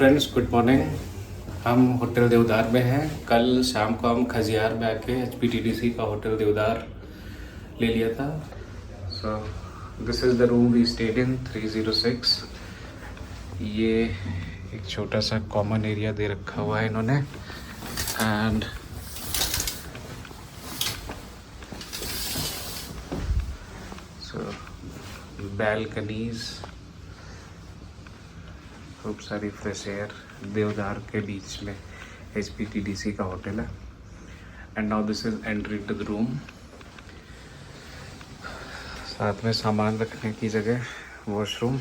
Friends, good morning. हम hotel देवदार में हैं। कल शाम को हम खजियार में आके HPTDC का होटल देवदार ले लिया था। So this is the room we stayed in 306। ये एक छोटा सा कॉमन एरिया दे रखा हुआ है इन्होंने एंड सो बैल्कनीज, खूब सारी फ्रेश एयर। देवदार के बीच में HPTDC का होटल है and now this is entry to the room. साथ में सामान रखने की जगह, washroom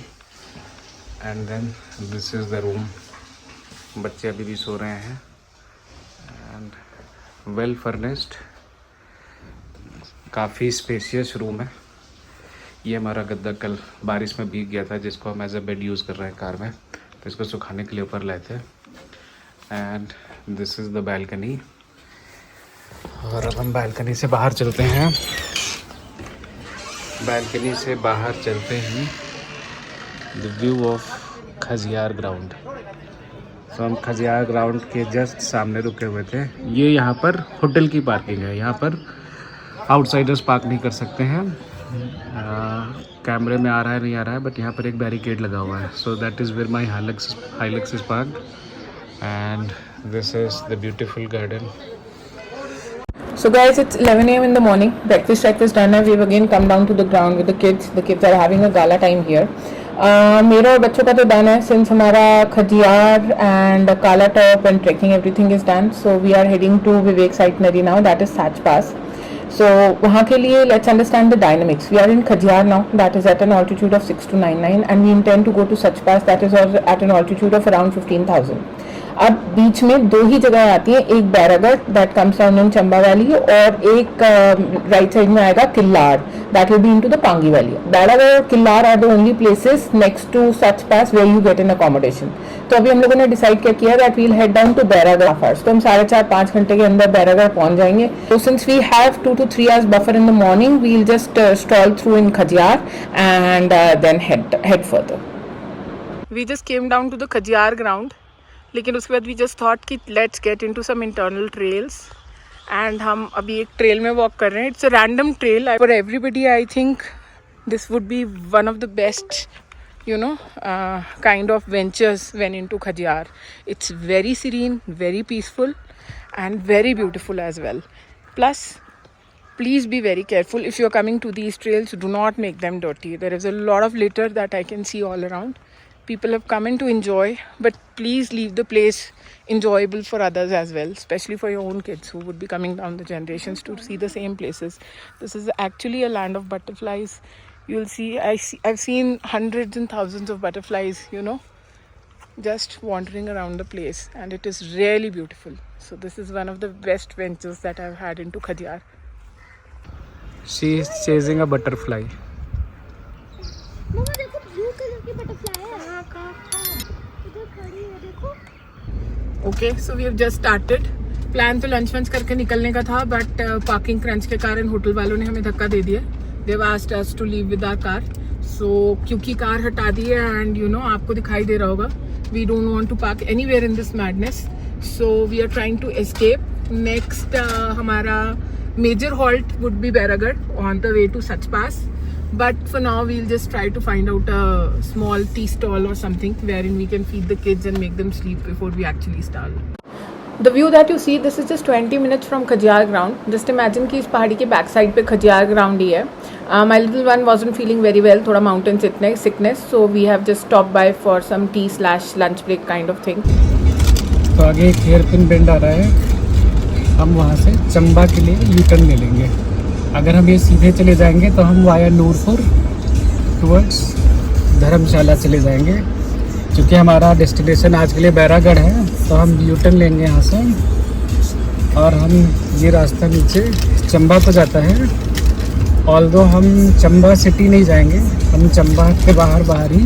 and then this is the room. बच्चे अभी भी सो रहे हैं एंड वेल फर्निश्ड, काफ़ी स्पेशियस रूम है। ये हमारा गद्दा कल बारिश में भीग गया था, जिसको हम एज अ बेड यूज़ कर रहे हैं कार में, तो इसको सुखाने के लिए ऊपर लाए थे। And this is the balcony. और अब हम बैल्कनी से बाहर चलते हैं। बैल्कनी से बाहर चलते हैं the view of Khajjiar ground. तो हम खजियार ग्राउंड के जस्ट सामने रुके हुए थे। ये यहाँ पर होटल की पार्किंग है। यहाँ पर आउटसाइडर्स पार्क नहीं कर सकते हैं। कैमरे में आ रहा है नहीं आ रहा है, बट यहाँ पर एक बैरिकेड लगा हुआ है। So that is where my Hilux is parked and this is the beautiful garden. So guys, it's 11 a.m. in the morning. Breakfast done. We've again come down to the ground with the kids. The kids are having a gala time here. मेरा और बच्चों का तो done है since हमारा Khajjiar and काला top and trekking everything is done. So we are heading to Vivek Saitnari now. That is Sach Pass. So वहाँ के लिए let's understand the dynamics. We are in Khajiyar now. That is at an altitude of 6299 and we intend to go to Sach Pass. That is at an altitude of around 15,000. अब बीच में दो ही जगह आती है, एक Bairagarh that comes down in Chamba valley और एक right side में आएगा Killar that will be into the Pangi valley. Bairagarh और Killar are the only places next to such pass where you get in accommodation. तो अभी हम लोगों ने डिसाइड क्या किया that we'll head down to Bairagarh first. तो हम 4.5-5 घंटे के अंदर बैरागढ़ पहुंच जाएंगे। तो since we have 2 to 3 hours buffer in the morning, we'll just stroll through in Khajiar and then head further. We just came down to the Khajiar ground, लेकिन उसके बाद वी जस्ट थॉट कि let's get into some internal trails and हम अभी एक trail में walk कर रहे हैं। It's a random trail for everybody. I think this would be one of the best kind of ventures when into Khajiyar. It's very serene, very peaceful and very beautiful as well. Plus please be very careful if you're coming to these trails. Do not make them dirty. There is a lot of litter that I can see all around. People have come in to enjoy, but please leave the place enjoyable for others as well, especially for your own kids who would be coming down the generations to see the same places. This is actually a land of butterflies. You'll see, I've seen hundreds and thousands of butterflies, just wandering around the place, and it is really beautiful. So this is one of the best ventures that I've had into Khajiyar. She is chasing a butterfly. मम्मा देखो, blue colour की butterfly है। इधर खड़ी है, देखो। Okay, so we have just started. Plan तो lunch वंच करके निकलने का था, बट पार्किंग क्रंच के कारण होटल वालों ने हमें धक्का दे दिया। They have asked us to leave with our car. So क्योंकि कार हटा दी है and आपको दिखाई दे रहा होगा, we don't want to park anywhere in this madness. So we are trying to escape. Next हमारा major halt would be Bairagarh on the way to Sach Pass. But for now we'll just try to find out a small tea stall or something wherein we can feed the kids and make them sleep before we actually start. The view that you see, this is just 20 minutes from Khajiyar ground. Just imagine कि इस पहाड़ी के back side पे Khajjiar ground ही है। My little one wasn't feeling very well, थोड़ा mountain sickness, so we have just stopped by for some tea/lunch break kind of thing. तो आगे एक हेयरपिन बेंड आ रहा है, हम वहाँ से चंबा के लिए यू टर्न ले लेंगे। अगर हम ये सीधे चले जाएंगे तो हम वाया नूरपुर टुवर्ड्स धर्मशाला चले जाएंगे। क्योंकि हमारा डेस्टिनेशन आज के लिए बैरागढ़ है, तो हम यू टर्न लेंगे यहाँ से और हम ये रास्ता नीचे चंबा को जाता है। ऑल्दो हम चंबा सिटी नहीं जाएंगे, हम चंबा के बाहर ही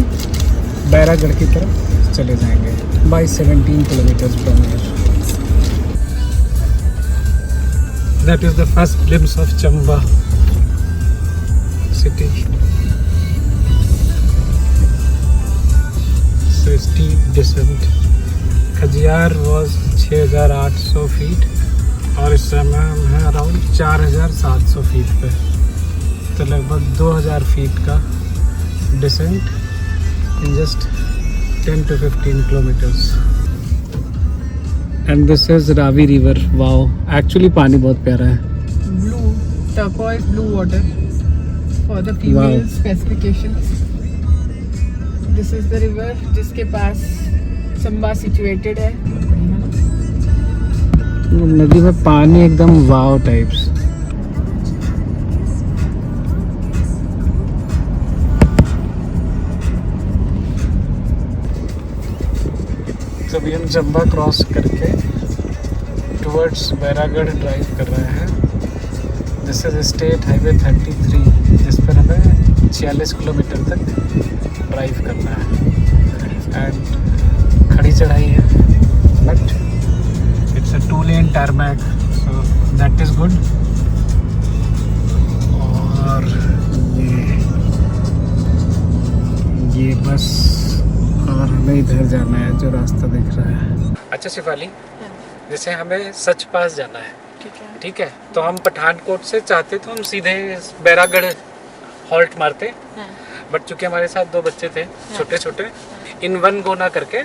बैरागढ़ की तरफ चले जाएंगे by 17 kilometres from here. That is the first glimpse of Chamba city. So steep descent. Khajjiar was 6800 feet और इस समय हम हैं अराउंड 4700 फीट पे, तो लगभग 2000 फीट का descent in just 10 to 15 kilometers. And this is Ravi river. Wow, actually पानी बहुत प्यारा है. Blue, turquoise blue water for the female Wow. specifications. This is the river जिसके पास चंबा situated है. नदी में पानी एकदम वाव टाइप्स. तो अभी हम चंबा क्रॉस करके टुवर्ड्स बैरागढ़ ड्राइव कर रहे हैं. दिस इज स्टेट हाईवे 33 जिस पर हमें 46 किलोमीटर तक ड्राइव करना है. एंड खड़ी चढ़ाई है but it's a 2-lane tarmac, so that is good. और ये बस, और हमें इधर जाना है जो रास्ता दिख रहा है. अच्छा शिफाली, जैसे हमें सच पास जाना है, ठीक है, तो हम पठानकोट से चाहते तो हम सीधे बैरागढ़ हॉल्ट मारते, बट चूंकि हमारे साथ 2 बच्चे थे छोटे छोटे, इन वन गो ना करके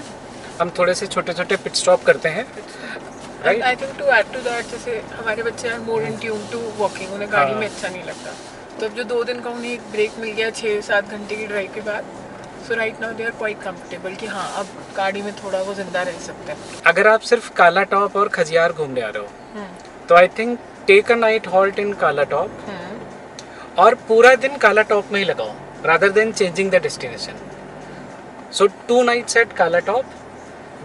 हम थोड़े से छोटे छोटे पिट स्टॉप करते हैं. Right? I think to add to that, जैसे हमारे बच्चे हैं more in tune to walking, उन्हें गाड़ी में अच्छा नहीं लगता, तो अब जो 2 दिन का उन्हें एक ब्रेक मिल गया 6-7 घंटे की ड्राइव के बाद, so right now they are quite comfortable कि हाँ अब गाड़ी में थोड़ा वो जिंदा रह सकते हैं. अगर आप सिर्फ काला टॉप और खजियार घूमने आ रहे हो तो I think take a night halt in Kalatop और पूरा दिन काला टॉप में ही लगाओ rather than changing the destination. So 2 nights at Kalatop,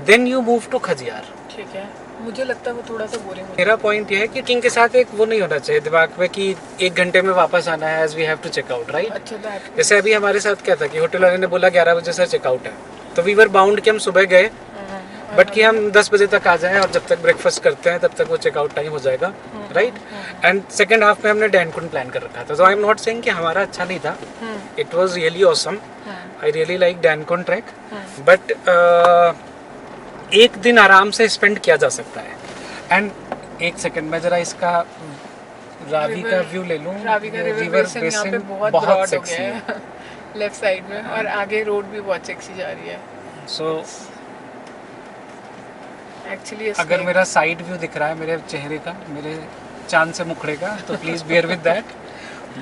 then you move to Khajjiar. ठीक है, मुझे लगता है वो थोड़ा सा बोरिंग. मेरा पॉइंट ये है कि किंग के साथ एक वो नहीं होना चाहिए दिमाग में कि 1 घंटे में वापस आना है, as we have to check out, right. अच्छा, that जैसे अभी हमारे साथ क्या था कि होटल वाले ने बोला 11 बजे से चेकआउट है, तो वी वर बाउंड कि हम सुबह गए बट कि हम 10 बजे तक आ जाएं और जब तक ब्रेकफास्ट करते हैं तब तक वो चेकआउट टाइम हो जाएगा, राइट. एंड सेकंड हाफ में हमने डैनकुन प्लान कर रखा था. So I am not saying कि हमारा अच्छा नहीं था, it was really awesome. I really like Dainkund trek, but एक दिन आराम से स्पेंड किया जा सकता है. एंड एक सेकंड में जरा इसका रावी का व्यू ले लूं. रावी का रिवर बेसिन यहाँ पे बहुत सेक्सी है लेफ्ट साइड में, और आगे रोड भी बहुत सेक्सी जा रही है. सो एक्चुअली अगर मेरा साइड व्यू दिख रहा है मेरे चेहरे का, मेरे चांद से मुखड़े का, तो please bear with that,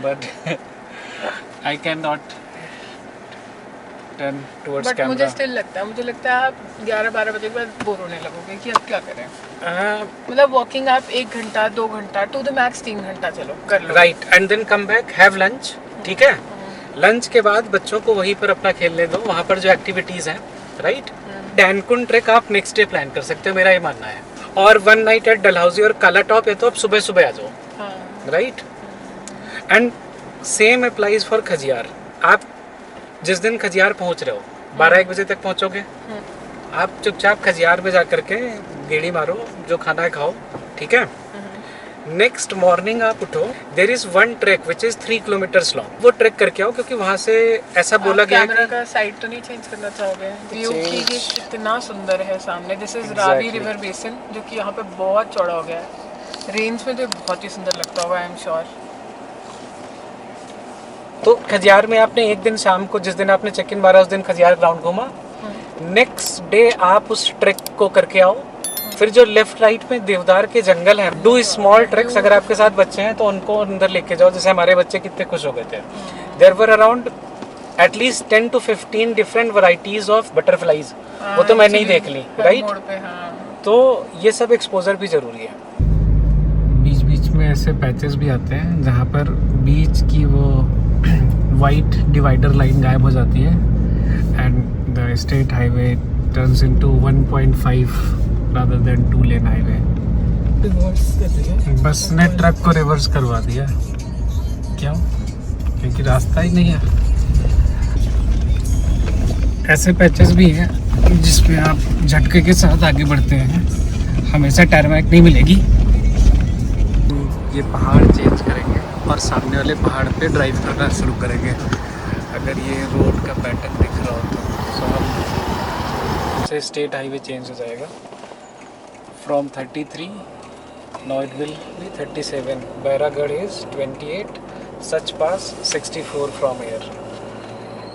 but I can not turn towards camera. मुझे स्टिल लगता है आप 11-12 बजे के बाद बोर होने लगोगे कि अब क्या करें. मतलब वॉकिंग आप 1 घंटा 2 घंटा टू द मैक्स 3 घंटा चलो कर लो, right. And then come back, have lunch, ठीक है. लंच के बाद बच्चों को वहीं पर अपना खेलने दो, वहाँ पर जो एक्टिविटीज हैं, राइट. डैनकुन ट्रैक आप नेक्स्ट डे प्लान कर सकते हो, मेरा ये मानना है. और 1 night एट डलहौजी और काला टॉप है तो आप सुबह सुबह आ जाओ, right. And same applies for Khajjiar. आप जिस दिन खजियार पहुंच रहे हो 12-1 बजे तक पहुंचोगे, आप चुपचाप खजियार में जा करके गेड़ी मारो, जो खाना है खाओ, ठीक है. नेक्स्ट मॉर्निंग आप उठो, there is 1 track which is 3 kilometers long, वो ट्रैक करके आओ क्योंकि वहाँ से ऐसा बोला गया है कैमरा का साइड तो नहीं चेंज करना चाहोगे. व्यू की कितना सुंदर है सामने. This is Ravi river basin जो कि यहाँ पे बहुत चौड़ा हो गया है. रेंज में तो बहुत ही सुंदर लगता होगा, आई एम श्योर. तो खजियार में आपने एक दिन शाम को, जिस दिन आपने चेक इन मारा उस दिन खजियार ग्राउंड घूमा. नेक्स्ट डे आप उस ट्रैक को करके आओ. फिर जो लेफ्ट राइट में देवदार के जंगल हैं, डू स्मॉल ट्रैक्स. अगर आपके साथ बच्चे हैं तो उनको अंदर लेके जाओ, जैसे हमारे बच्चे कितने खुश हो गए थे. There were around at least 10 to 15 different varieties of butterflies. वो तो मैंने ही देख ली, राइट. तो ये सब एक्सपोजर भी जरूरी है. बीच बीच में ऐसे पैचेस भी आते हैं जहाँ पर बीच की वो वाइट डिवाइडर लाइन गायब हो जाती है and the state highway turns into 1.5 rather than 2-lane highway. बस ने ट्रक को रिवर्स करवा दिया. क्यों? क्योंकि रास्ता ही नहीं है. ऐसे पैचेस भी हैं जिसमें आप झटके के साथ आगे बढ़ते हैं, हमेशा टारमैक नहीं मिलेगी. ये पहाड़ चेंज करेंगे और सामने वाले पहाड़ पे ड्राइव करना शुरू करेंगे. अगर ये रोड का पैटर्न दिख रहा हो तो हम से स्टेट हाईवे चेंज हो जाएगा from 33, now it will be 37. Bairagarh is 28, such pass 64 from here.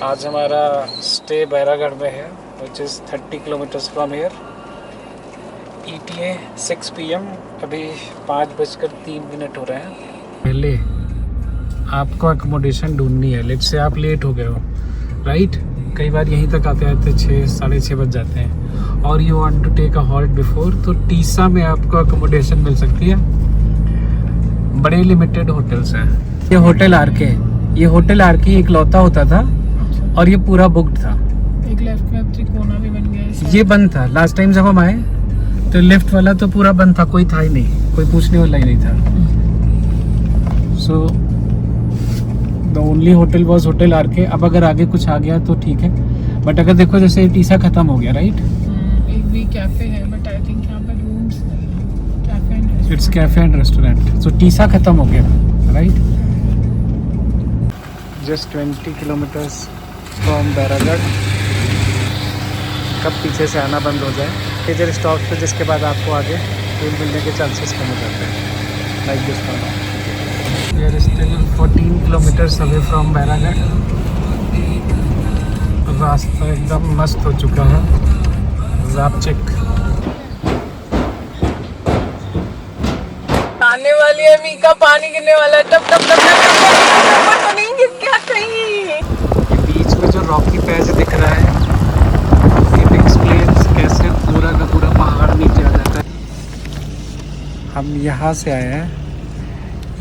आज हमारा स्टे बैरागढ़ में है which is 30 kilometres from here. ETA 6 PM. अभी 5:03 हो रहे हैं. पहले आपको अकोमोडेशन ढूंढनी है. लेट से आप लेट हो गए हो, राइट? कई बार यहीं तक आते आते 6, 6:30 बज जाते हैं और you want to take a halt before, तो टीसा में आपको अकोमोडेशन मिल सकती है. बड़े लिमिटेड होटल्स हैं. ये होटल आरके इकलौता होता था और ये पूरा बुक्ड था. एक लेफ्ट में अब त्रिकोना भी बन गया है. ये बंद था लास्ट टाइम जब हम आए, तो लेफ्ट वाला तो पूरा बंद था, कोई था ही नहीं, कोई पूछने वाला ही नहीं था. So the only hotel was hotel RK. अब अगर आगे कुछ आ गया तो ठीक है, बट अगर देखो जैसे टीसा खत्म हो गया, राइट? एक भी कैफे है बट आई थिंक यहाँ पर rooms cafe. It's cafe and restaurant. So Tessa खत्म हो गया, right? Just 20 kilometres from Bairagarh. कब पीछे से आना बंद हो जाए मेजर स्टॉप पे, जिसके बाद आपको आगे ट्रेन मिलने के चांसेस कम हो जाते हैं. Like this one. We are still 14 kilometers away from Bairagarh. रास्ता एकदम मस्त हो चुका है. ज़ापचिक आने वाली है. मीका पानी गिरने वाला है. टप टप टप टप. तो नहीं गिर गया कहीं. बीच में जो रॉकी पैच दिख रहा है, इट एक्सप्लेन्स कैसे पूरा का पूरा पहाड़ नीचे आ जाता है. हम यहाँ से आए हैं,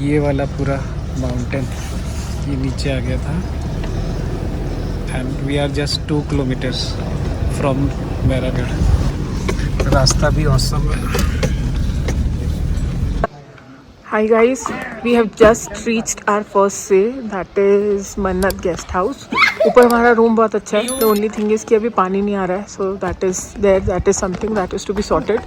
ये वाला पूरा माउंटेन ये नीचे आ गया था. And we are just 2 kilometres from Bairagarh. रास्ता भी औसम है. Hi guys, we have just reached our first stay, that is मन्नत गेस्ट हाउस. ऊपर हमारा रूम बहुत अच्छा है. The only thing is कि अभी पानी नहीं आ रहा है, so that is something that is to be sorted.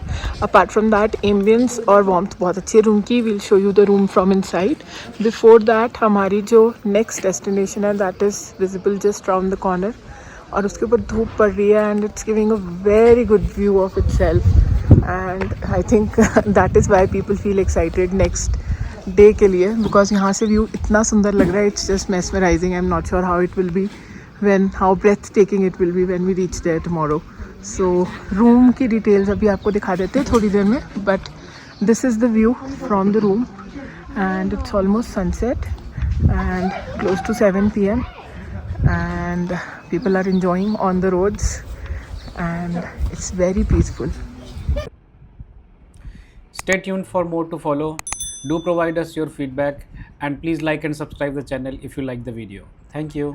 Apart from that, ambience और warmth बहुत अच्छी है रूम की. We'll show you the room from inside. Before that, हमारी जो next destination है that is visible just round the corner. और उसके ऊपर धूप पड़ रही है and it's giving a very good view of itself. And I think that is why people feel excited next day के लिए, because यहाँ से व्यू इतना सुंदर लग रहा है. It's just mesmerizing. I'm not sure how it will be how breathtaking it will be when we reach there tomorrow. So room की details अभी आपको दिखा देते हैं थोड़ी देर में, but this is the view from the room and it's almost sunset and close to 7 PM and people are enjoying on the roads and it's very peaceful. Stay tuned for more to follow. Do provide us your feedback and please like and subscribe the channel if you like the video. Thank you.